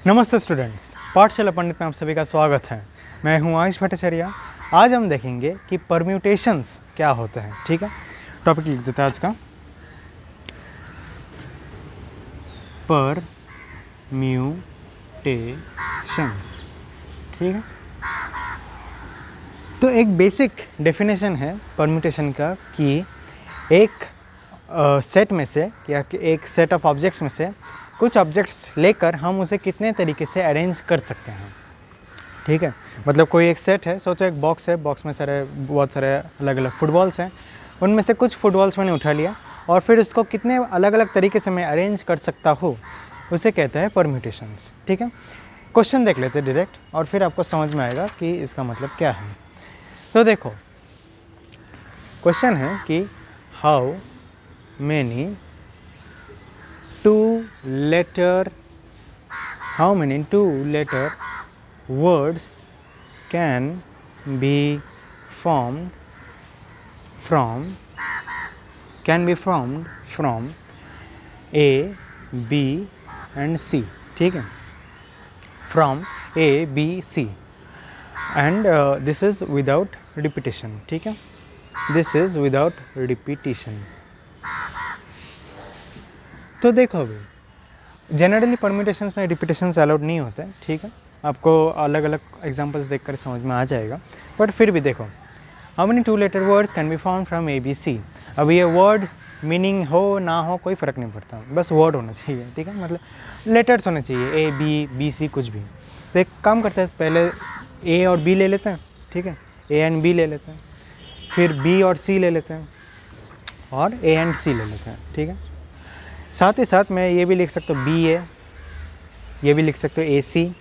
नमस्ते स्टूडेंट्स, पाठशाला पंडित में आप सभी का स्वागत है। मैं हूं आयुष भट्टाचार्य। आज हम देखेंगे कि परम्यूटेशंस क्या होते हैं। ठीक है, टॉपिक लिख देते हैं आज का, परम्यूटेशंस। ठीक है, तो एक बेसिक डेफिनेशन है परम्यूटेशन का कि एक सेट में से या एक सेट ऑफ ऑब्जेक्ट्स में से कुछ ऑब्जेक्ट्स लेकर हम उसे कितने तरीके से अरेंज कर सकते हैं। ठीक है, मतलब कोई एक सेट है, सोचो एक बॉक्स है, बॉक्स में बहुत सारे अलग अलग फुटबॉल्स हैं, उनमें से कुछ फुटबॉल्स मैंने उठा लिया और फिर उसको कितने अलग अलग तरीके से मैं अरेंज कर सकता हूँ, उसे कहते हैं परम्यूटेशंस। ठीक है, क्वेश्चन देख लेते हैं डायरेक्ट और फिर आपको समझ में आएगा कि इसका मतलब क्या है। तो देखो, क्वेश्चन है कि how many two letter words can be formed from A, B and C. ठीक है, from A, B, C and this is without repetition. ठीक है, this is without repetition. तो देखो, अभी जनरली परम्यूटेशंस में रिपीटेशंस अलाउड नहीं होते हैं। ठीक है, आपको अलग अलग एग्जांपल्स देखकर समझ में आ जाएगा, बट फिर भी देखो, how many two letter words can be found from A B C. अब ये वर्ड मीनिंग हो ना हो कोई फ़र्क नहीं पड़ता, बस वर्ड होना चाहिए। ठीक है, मतलब लेटर्स होने चाहिए, ए बी सी कुछ भी। तो एक काम करते हैं, पहले ए और बी ले लेते हैं। ठीक है, ए एंड बी ले लेते हैं, फिर बी और सी ले लेते हैं और ए एंड सी ले लेते हैं। ठीक है, साथ ही साथ मैं ये भी लिख सकता हूँ बी ए, ये भी लिख सकते हो ए सी,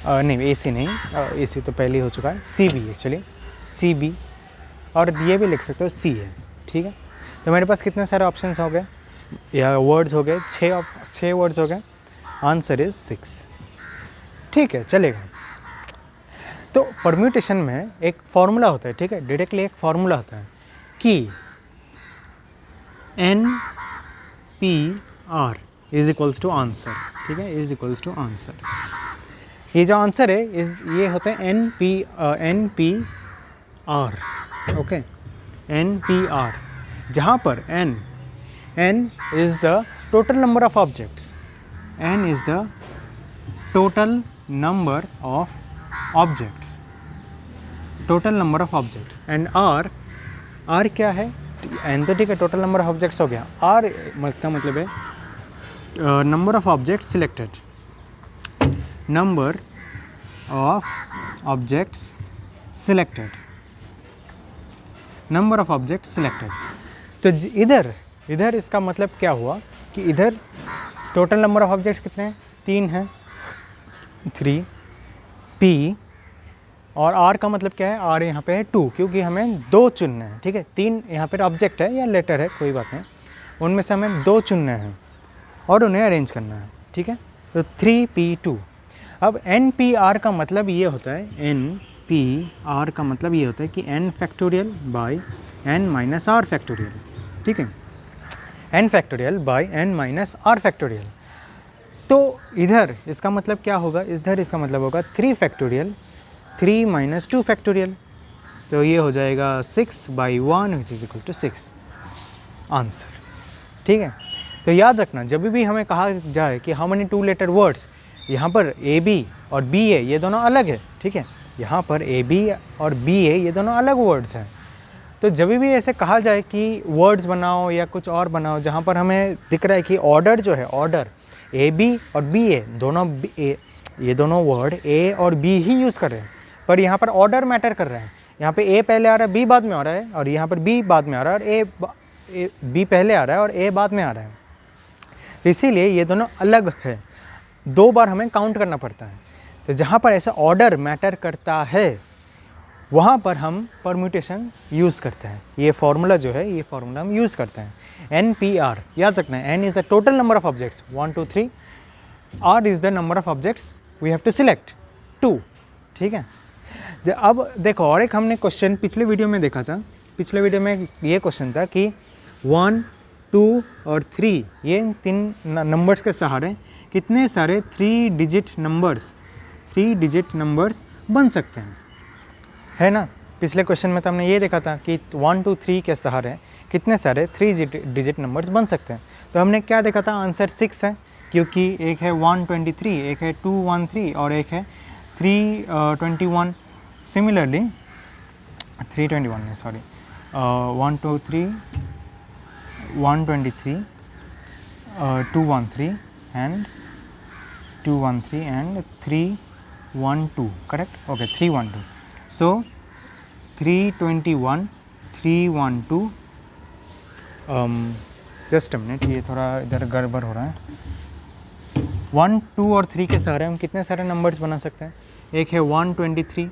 नहीं ए सी नहीं, ए सी तो पहले ही हो चुका है, C B actually, C B, और ये भी लिख सकते हो सी ए। ठीक है, तो मेरे पास कितने सारे ऑप्शंस हो गए या वर्ड्स हो गए, छः वर्ड्स हो गए। Answer is 6। ठीक है, चलेगा। तो परम्यूटेशन में एक फार्मूला होता है। ठीक है, डायरेक्टली एक फार्मूला होता है कि NPR is equals to answer. ठीक है, इज इक्वल्स टू आंसर। ये जो आंसर है ये होता है NPR। ओके, NPR, जहाँ पर N is the total number of objects, N is the total number of objects, total number of objects, and R क्या है? N तो ठीक है, टोटल नंबर ऑफ ऑब्जेक्ट्स हो गया। R का मतलब है number of objects selected, number of objects selected, number of objects selected. तो इधर इसका मतलब क्या हुआ कि इधर टोटल नंबर ऑफ ऑब्जेक्ट्स कितने हैं? 3 हैं, 3 P, और R का मतलब क्या है? R यहाँ पे है 2, क्योंकि हमें 2 चुनने हैं। ठीक है, 3 यहाँ पर ऑब्जेक्ट है या लेटर है, कोई बात नहीं, उनमें से हमें 2 चुनने हैं और उन्हें अरेंज करना है। ठीक है, तो 3P2। अब NPR का मतलब ये होता है, NPR का मतलब ये होता है कि N factorial by N minus R factorial. ठीक है, N factorial by N minus R factorial. तो इधर इसका मतलब क्या होगा? इधर इसका मतलब होगा 3 फैक्टोरियल 3 माइनस 2 फैक्टोरियल। तो ये हो जाएगा 6/1 which is equal to 6 answer. ठीक है, तो याद रखना, जब भी हमें कहा जाए कि how many two letter words, यहाँ पर ए बी और बी ए ये दोनों अलग है। ठीक है, यहाँ पर ए बी और बी ए ये दोनों अलग वर्ड्स हैं। तो जब भी ऐसे कहा जाए कि वर्ड्स बनाओ या कुछ और बनाओ, जहाँ पर हमें दिख रहा है कि ऑर्डर जो है, ऑर्डर ए बी और बी ए दोनों, ये दोनों वर्ड ए और बी ही यूज़ कर रहे हैं, पर यहाँ पर ऑर्डर मैटर कर रहे हैं। यहाँ पे ए पहले आ रहा है, बी बाद में आ रहा है, और यहाँ पर बी बाद में आ रहा है, और बी पहले आ रहा है और ए बाद में आ रहा है। इसीलिए ये दोनों अलग है, 2 बार हमें काउंट करना पड़ता है। तो जहाँ पर ऐसा ऑर्डर मैटर करता है, वहाँ पर हम परम्यूटेशन यूज़ करते हैं। ये फार्मूला जो है, ये फार्मूला हम यूज़ करते हैं, NPR। याद रखना है, N is the total number of objects 1 2 3, R is the number of objects we have to select 2। ठीक है, अब देखो, और एक हमने क्वेश्चन पिछले वीडियो में देखा था। पिछले वीडियो में ये क्वेश्चन था कि 1 2 और 3 ये 3 नंबर्स के सहारे कितने सारे 3 डिजिट नंबर्स बन सकते हैं, है ना। पिछले क्वेश्चन में तो हमने ये देखा था कि 1 2 3 के सहारे कितने सारे 3 डिजिट नंबर्स बन सकते हैं। तो हमने क्या देखा था, आंसर 6 है, क्योंकि एक है 123, एक है 213 और एक है 321। सिमिलरली 321 नहीं, sorry, 123, 123, 213 and 213 and 312, correct, okay 312। So 321, 312, just minute, ये थोड़ा इधर गड़बड़ हो रहा है। 1 2 और 3 के सहारे हम कितने सारे नंबर्स बना सकते हैं, एक है 123,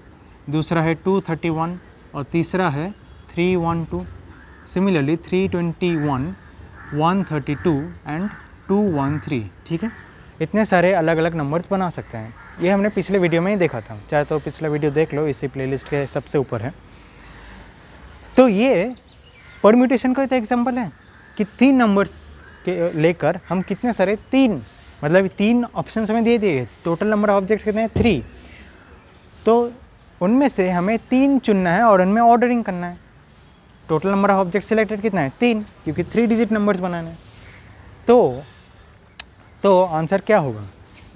दूसरा है 231 और तीसरा है 312। सिमिलरली 321, 132 एंड 213, ठीक है। इतने सारे अलग अलग नंबर्स बना सकते हैं। ये हमने पिछले वीडियो में ही देखा था, चाहे तो पिछला वीडियो देख लो, इसी प्लेलिस्ट के सबसे ऊपर है। तो ये परम्यूटेशन का एक एग्जांपल है कि 3 नंबर्स के लेकर हम कितने सारे 3 ऑप्शन हमें दे दिए, टोटल नंबर ऑफ ऑब्जेक्ट्स कितने हैं 3, तो उनमें से हमें 3 चुनना है और उनमें ऑर्डरिंग करना है। Total number of object selected कितना है 3, क्योंकि 3 डिजिट नंबर्स बनाने हैं। तो आंसर क्या होगा,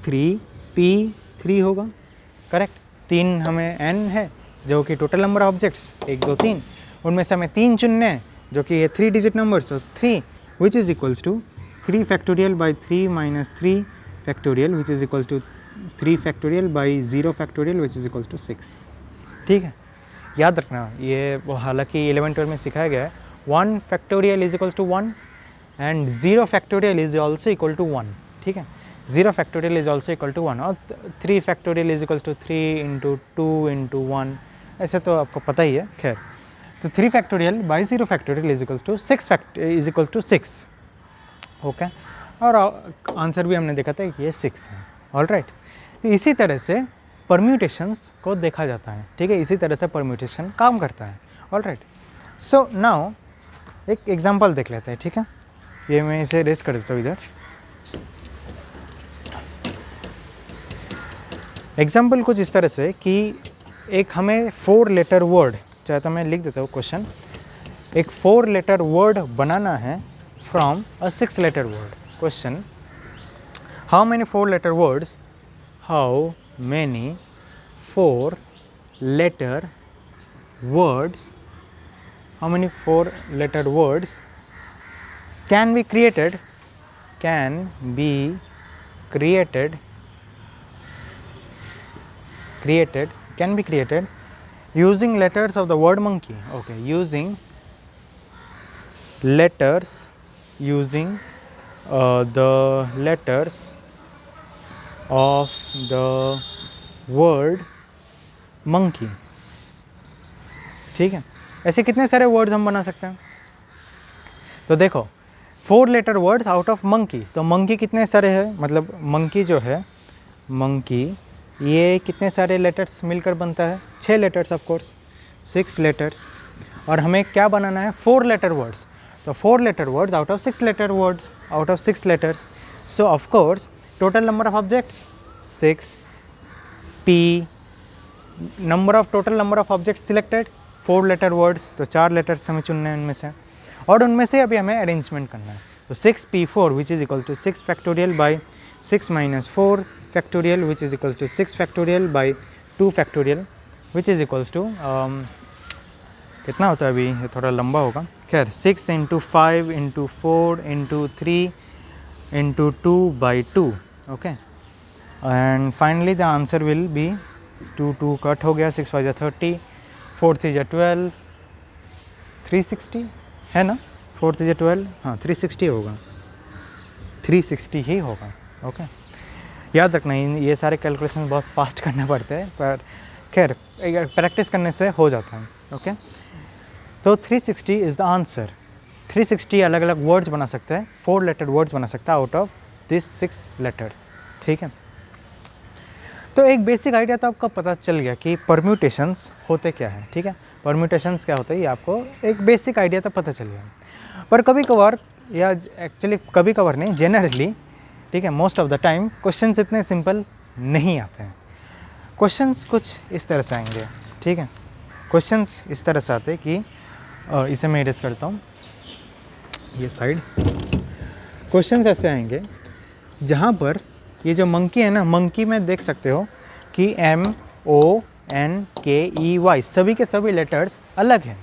3p3 होगा, करेक्ट। 3 हमें n है जो कि टोटल नंबर ऑफ ऑब्जेक्ट्स 1 2 3, उनमें से हमें 3 चुनने हैं जो कि ये 3 डिजिट नंबर्स, तो 3 which is equals to 3 factorial by 3 minus 3 factorial which is equals to 3 factorial by 0 factorial which is equals to 6, ठीक है। याद रखना, ये वो हालांकि 11 12 में सिखाया गया है, 1 factorial is equals to 1 and 0 factorial is also equal to 1, ठीक है। 0 factorial is also equal to 1 और 3 factorial is equals to 3 into 2 into 1, ऐसे तो आपको पता ही है। खैर, तो 3 factorial by 0 factorial is equals to 6, okay. और आंसर भी हमने देखा था कि ये 6 है, ऑलराइट। तो इसी तरह से परम्यूटेशंस को देखा जाता है, ठीक है, इसी तरह से परम्यूटेशन काम करता है, ऑलराइट। सो नाउ एक एग्जांपल देख लेते हैं, ठीक है। ये मैं इसे रेस कर देता हूँ इधर। एग्जांपल कुछ इस तरह से कि एक हमें 4 लेटर वर्ड, चाहे तो मैं लिख देता हूँ क्वेश्चन, एक 4 लेटर वर्ड बनाना है from a 6 letter word. Question, how many 4 letter words, how many 4 letter words, how many 4 letter words can be created using letters of the word monkey, okay, using the letters of the word monkey, ठीक है। ऐसे कितने सारे words हम बना सकते हैं, तो देखो 4 letter words out of monkey, तो मंकी कितने सारे हैं, मतलब मंकी जो है, मंकी ये कितने सारे लेटर्स मिलकर बनता है, 6 लेटर्स, ऑफ कोर्स 6 लेटर्स। और हमें क्या बनाना है, 4 लेटर वर्ड्स, तो 4 letter words out of 6 letter words, out of 6 letters. So of course total number of objects 6, p total number of objects selected 4 letter words, तो 4 letters हमें चुनने हैं उनमें से, और उनमें से अभी हमें अरेंजमेंट करना है। तो 6p4 which is equal to 6 factorial by 6 minus 4 factorial which is equals to 6 factorial by 2 factorial which is equals to कितना होता है, अभी ये थोड़ा लंबा होगा, खैर 6 into 5 into 4 into 3 into 2 by 2, okay. And finally the answer will be 2 cut हो गया, 6 5 जा 30, 4 3 जा 12, 360 है ना, 4 3 जा 12, हाँ 360 होगा, 360 ही होगा, ओके। याद रखना ये सारे कैलकुलेशन बहुत फास्ट करना पड़ते हैं, पर खैर प्रैक्टिस करने से हो जाता है, ओके। तो 360 इज़ द आंसर। 360 अलग अलग वर्ड्स बना सकते हैं, 4 लेटर वर्ड्स बना सकता है आउट ऑफ दिस 6 लेटर्स, ठीक है। तो एक बेसिक आइडिया तो आपको पता चल गया कि परम्यूटेशंस होते क्या है, ठीक है। परम्यूटेशंस क्या होते हैं ये आपको एक बेसिक आइडिया तो पता चल गया, पर कभी कभार, या एक्चुअली कभी कभार नहीं, जनरली ठीक है। Most of the time questions इतने सिंपल नहीं आते हैं। क्वेश्चंस कुछ इस तरह से आएंगे, ठीक है। क्वेश्चंस इस तरह से आते हैं कि इसे मैं इरेज करता हूँ ये साइड। क्वेश्चंस ऐसे आएंगे जहाँ पर ये जो मंकी है ना, मंकी में देख सकते हो कि MONKEY सभी के सभी लेटर्स अलग हैं,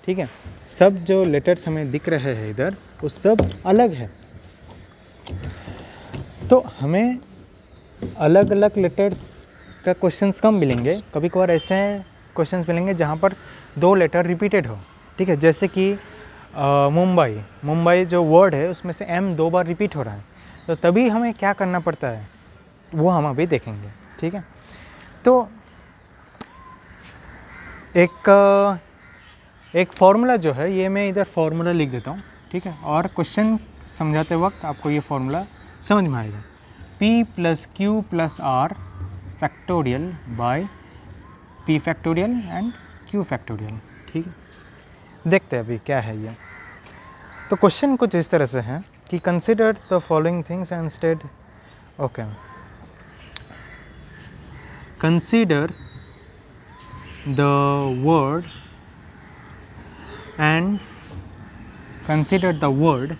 ठीक है। सब जो लेटर्स हमें दिख रहे हैं इधर वो सब अलग है। तो हमें अलग अलग लेटर्स का क्वेश्चंस कम मिलेंगे, कभी कभार ऐसे क्वेश्चंस मिलेंगे जहाँ पर 2 लेटर रिपीटेड हो, ठीक है। जैसे कि मुंबई जो वर्ड है उसमें से M 2 बार रिपीट हो रहा है, तो तभी हमें क्या करना पड़ता है वो हम अभी देखेंगे, ठीक है। तो एक फॉर्मूला जो है ये मैं इधर फॉर्मूला लिख देता हूँ, ठीक है। और क्वेश्चन समझाते वक्त आपको ये फॉर्मूला समझ में आएगा। P + Q + R factorial by P factorial and Q factorial, ठीक है। देखते हैं अभी क्या है ये। तो क्वेश्चन कुछ इस तरह से है कि consider the following things and state, okay, consider the word and consider the word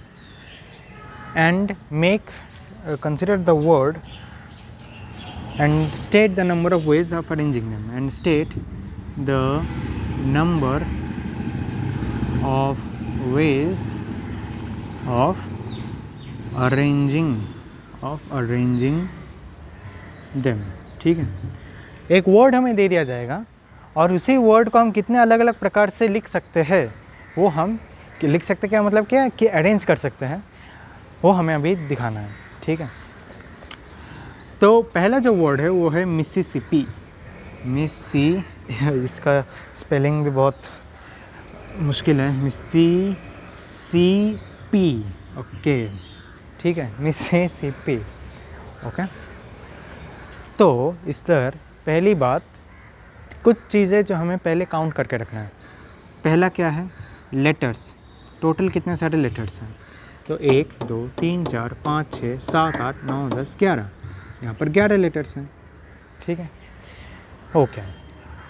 and make consider the word and state the number of ways of arranging them and state the number of ways of arranging them, ठीक है। एक word हमें दे दिया जाएगा और उसी word को हम कितने अलग अलग प्रकार से लिख सकते हैं वो हम लिख सकते हैं। क्या मतलब क्या है कि अरेंज कर सकते हैं, वो हमें अभी दिखाना है, ठीक है। तो पहला जो वर्ड है वो है मिसिसिपी। इसका स्पेलिंग भी बहुत मुश्किल है, मिसिसिपी, ओके, ठीक है, मिसिसिपी, ओके। तो इस तरह पहली बात, कुछ चीज़ें जो हमें पहले काउंट करके रखना है। पहला क्या है, लेटर्स। टोटल कितने सारे लेटर्स हैं, तो 1 2 3 4 5 6 7 8 9 10 11, यहाँ पर 11 लेटर्स हैं, ठीक है, ओके।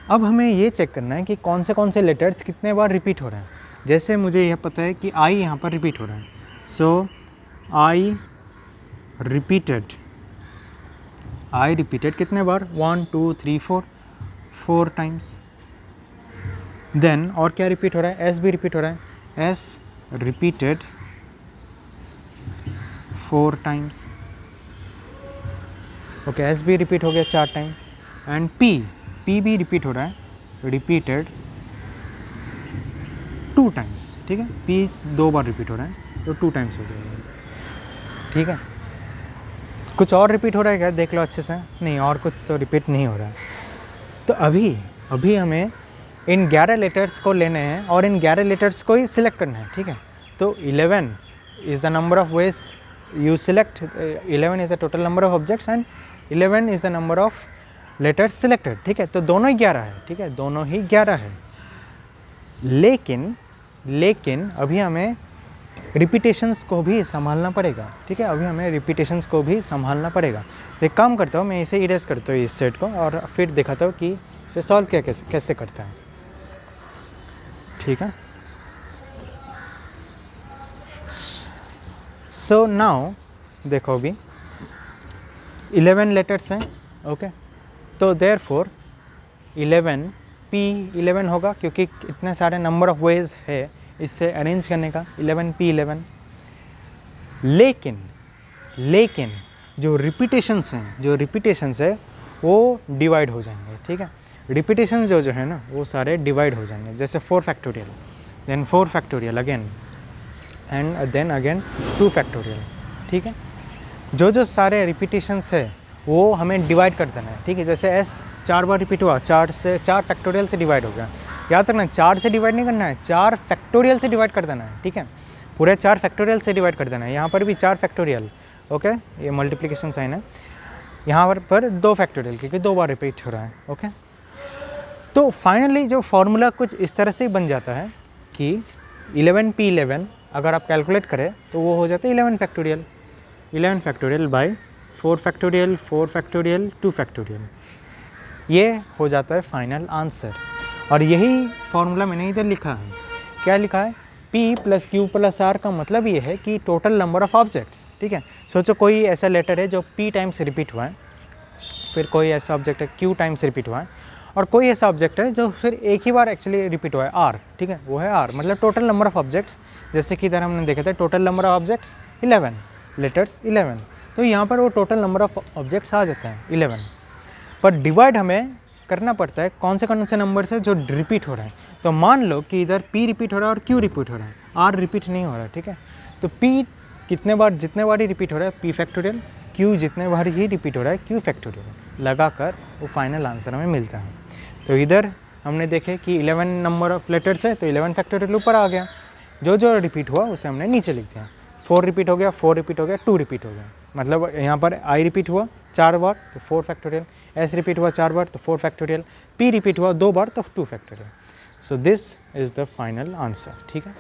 अब हमें ये चेक करना है कि कौन से लेटर्स कितने बार रिपीट हो रहे हैं। जैसे मुझे यह पता है कि आई यहाँ पर रिपीट हो रहा है, सो आई रिपीटेड कितने बार, 1 2 3 4 टाइम्स। देन और क्या रिपीट हो रहा है, एस भी रिपीट हो रहा है, S repeated 4 times, okay, S भी रिपीट हो गया 4 टाइम। एंड पी भी रिपीट हो रहा है, रिपीटेड 2 टाइम्स, ठीक है। पी 2 बार रिपीट हो रहा है तो 2 टाइम्स हो जाएगा, ठीक है। कुछ और रिपीट हो रहा है क्या, देख लो अच्छे से, नहीं और कुछ तो रिपीट नहीं हो रहा है। तो अभी हमें इन 11 लेटर्स को लेने हैं और इन 11 लेटर्स को ही सिलेक्ट करना है, ठीक है। तो 11 is the number of ways you select, 11 is the total number of objects and 11 is the number of letters selected, ठीक है। तो दोनों ही 11 है, ठीक है, दोनों ही 11 है। लेकिन अभी हमें रिपीटेशंस को भी संभालना पड़ेगा, ठीक है, अभी हमें रिपीटेशंस को भी संभालना पड़ेगा। तो एक काम करता हूँ, मैं इसे इरेज करता हूँ इस सेट को और फिर दिखाता हूँ कि इसे सॉल्व कैसे करता है, ठीक है। सो नाउ देखो अभी 11 लेटर्स हैं, ओके। तो देयरफॉर 11 P11 होगा क्योंकि इतने सारे नंबर ऑफ वेज है इससे अरेंज करने का, 11 P11। लेकिन जो रिपीटेशंस है वो डिवाइड हो जाएंगे, ठीक है। रिपीटेशन जो है ना वो सारे डिवाइड हो जाएंगे, जैसे 4 factorial, then 4 factorial again and then again 2 factorial, ठीक है। जो सारे रिपीटेशंस है वो हमें डिवाइड कर देना है, ठीक है। जैसे S 4 बार रिपीट हुआ, 4 फैक्टोरियल से डिवाइड हो गया। याद रखना 4 से डिवाइड नहीं करना है, 4 फैक्टोरियल से डिवाइड कर देना है, ठीक है। पूरे 4 फैक्टोरियल से डिवाइड कर देना है। यहाँ पर भी 4 फैक्टोरियल, ओके, ये मल्टीप्लिकेशन साइन है। यहाँ पर 2 फैक्टोरियल क्योंकि 2 बार रिपीट हो रहा है, ओके। तो फाइनली जो फॉर्मूला कुछ इस तरह से बन जाता है कि 11 P11 अगर आप कैलकुलेट करें तो वो हो जाता है 11 factorial, 11 factorial by 4 factorial 4 factorial 2 factorial, ये हो जाता है फाइनल आंसर। और यही फॉर्मूला मैंने इधर लिखा है। क्या लिखा है? P plus Q plus R का मतलब ये है कि टोटल नंबर ऑफ ऑब्जेक्ट्स। ठीक है, सोचो कोई ऐसा लेटर है जो P टाइम्स रिपीट हुआ है, फिर कोई ऐसा ऑब्जेक्ट है Q टाइम्स रिपीट हुआ है, और कोई ऐसा ऑब्जेक्ट है जो फिर एक ही बार एक्चुअली रिपीट हुआ है R। ठीक है, वो है R, मतलब टोटल नंबर ऑफ ऑब्जेक्ट्स। जैसे कि इधर हमने देखा था total number of objects 11, letters 11, तो यहाँ पर वो टोटल नंबर ऑफ ऑब्जेक्ट्स आ जाता है 11। पर डिवाइड हमें करना पड़ता है कौन से नंबर से जो रिपीट हो रहा है। तो मान लो कि इधर P रिपीट हो रहा है और Q रिपीट हो रहा है, R रिपीट नहीं हो रहा है। ठीक है, तो P जितने बार ही रिपीट हो रहा है P फैक्टोरियल, Q जितने बार ही रिपीट हो रहा है Q फैक्टोरियल, लगाकर वो फाइनल आंसर हमें मिलता है। तो इधर हमने देखे कि 11 नंबर ऑफ लेटर्स है, तो 11 फैक्टोरियल ऊपर आ गया, जो रिपीट हुआ उसे हमने नीचे लिख दिया। 4 रिपीट हो गया, 4 रिपीट हो गया, 2 रिपीट हो गया, मतलब यहाँ पर I रिपीट हुआ 4 बार तो 4 फैक्टोरियल, S रिपीट हुआ 4 बार तो 4 फैक्टोरियल, P रिपीट हुआ 2 बार तो 2 factorial. So this is the final answer. ठीक है,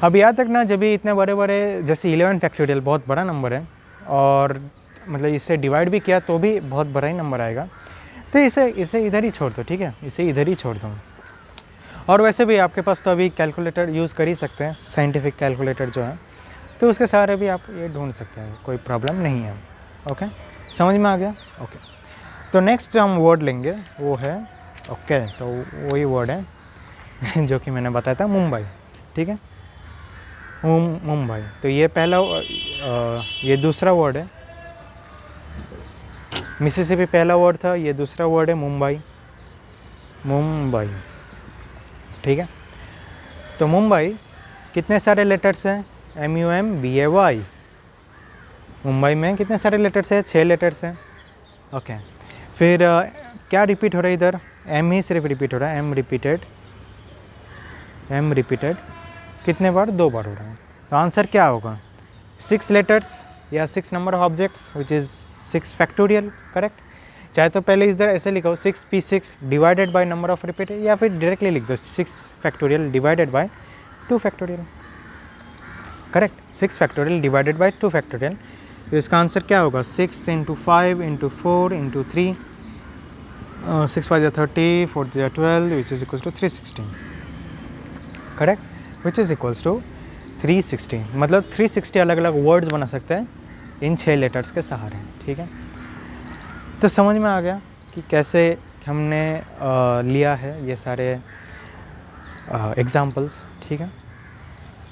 अब याद रखना जब भी इतने बड़े जैसे 11 फैक्टोरियल बहुत बड़ा नंबर है, और मतलब इससे डिवाइड भी किया तो भी बहुत बड़ा ही नंबर आएगा, तो इसे इधर ही छोड़ दो। ठीक है, इसे इधर ही छोड़ दो। और वैसे भी आपके पास तो अभी कैलकुलेटर यूज़ कर ही सकते हैं, साइंटिफिक कैलकुलेटर जो है, तो उसके सहारे भी आप ये ढूंढ सकते हैं, कोई प्रॉब्लम नहीं है। ओके, समझ में आ गया? ओके, तो नेक्स्ट जो हम वर्ड लेंगे वो है, ओके, तो वही वर्ड है जो कि मैंने बताया था, मुंबई। ठीक है, मुंबई, तो ये पहला ये दूसरा वर्ड है, मिसिसिपी पहला वर्ड था, ये दूसरा वर्ड है मुंबई। मुंबई, ठीक है, तो मुंबई कितने सारे लेटर्स हैं? MUMBAY। मुंबई में कितने सारे लेटर्स हैं? 6 लेटर्स हैं। ओके, फिर क्या रिपीट हो रहा है इधर? M ही सिर्फ रिपीट हो रहा है, M रिपीटेड कितने बार? 2 बार हो रहा है। तो आंसर क्या होगा? 6 लेटर्स या 6 number of objects which is 6 factorial, correct. चाहे तो पहले इधर ऐसे लिखो 6P6 divided by number of repeat, या फिर डायरेक्टली लिख दो 6 factorial divided by 2 factorial, correct. 6 factorial divided by 2 factorial, तो इसका आंसर क्या होगा? 6 × 5 × 4 × 3, 6 5 30, 4 12, which is equals to 360, correct, which is equals to 360। मतलब 360 अलग अलग वर्ड्स बना सकते हैं इन 6 लेटर्स के सहारे। ठीक है, तो समझ में आ गया कि कैसे हमने लिया है ये सारे एग्जाम्पल्स। ठीक है,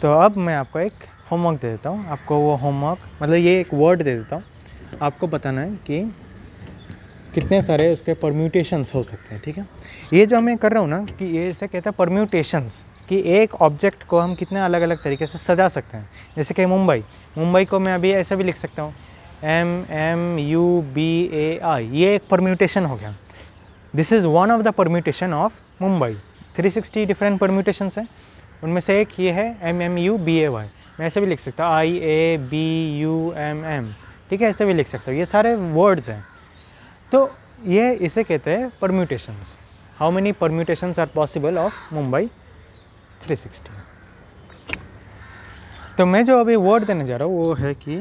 तो अब मैं आपको एक होमवर्क दे देता हूँ। आपको वो होमवर्क मतलब ये एक वर्ड दे देता हूँ, आपको बताना है कि कितने सारे उसके परम्यूटेशंस हो सकते हैं। ठीक है, ये जो मैं कर रहा हूँ ना कि ये इसे कहते हैं परम्यूटेशंस, कि एक ऑब्जेक्ट को हम कितने अलग अलग तरीके से सजा सकते हैं। जैसे कि मुंबई को मैं अभी ऐसे भी लिख सकता हूँ MMUBAI, ये एक परम्यूटेशन हो गया। This is one of the permutation of Mumbai. 360 different permutations हैं, उनमें से एक ये है MMUBAY। मैं ऐसे भी लिख सकता हूँ IABUMM। ठीक है, ऐसे भी लिख सकता हूँ, ये सारे वर्ड्स हैं। तो ये इसे कहते हैं permutations. How many permutations are possible of Mumbai 360। तो मैं जो अभी वर्ड देने जा रहा हूँ वो है कि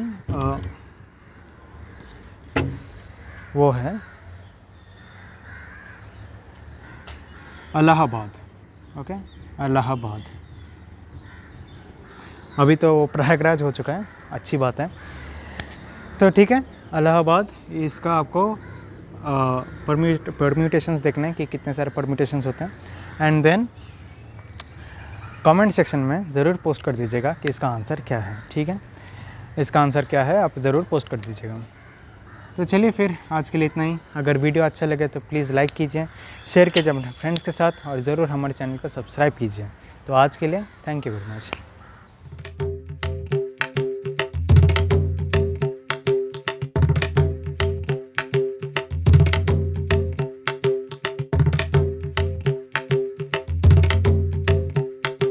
वो है इलाहाबाद। ओके, इलाहाबाद। अभी तो प्रयागराज हो चुका है, अच्छी बात है। तो ठीक है, इलाहाबाद, इसका आपको परम्यूटेशंस देखना है कि कितने सारे परम्यूटेशंस होते हैं, एंड देन कमेंट सेक्शन में ज़रूर पोस्ट कर दीजिएगा कि इसका आंसर क्या है। ठीक है, इसका आंसर क्या है आप ज़रूर पोस्ट कर दीजिएगा। तो चलिए फिर आज के लिए इतना ही। अगर वीडियो अच्छा लगे तो प्लीज़ लाइक कीजिए, शेयर कीजिए अपने फ्रेंड्स के साथ, और ज़रूर हमारे चैनल को सब्सक्राइब कीजिए। तो आज के लिए थैंक यू वेरी मच।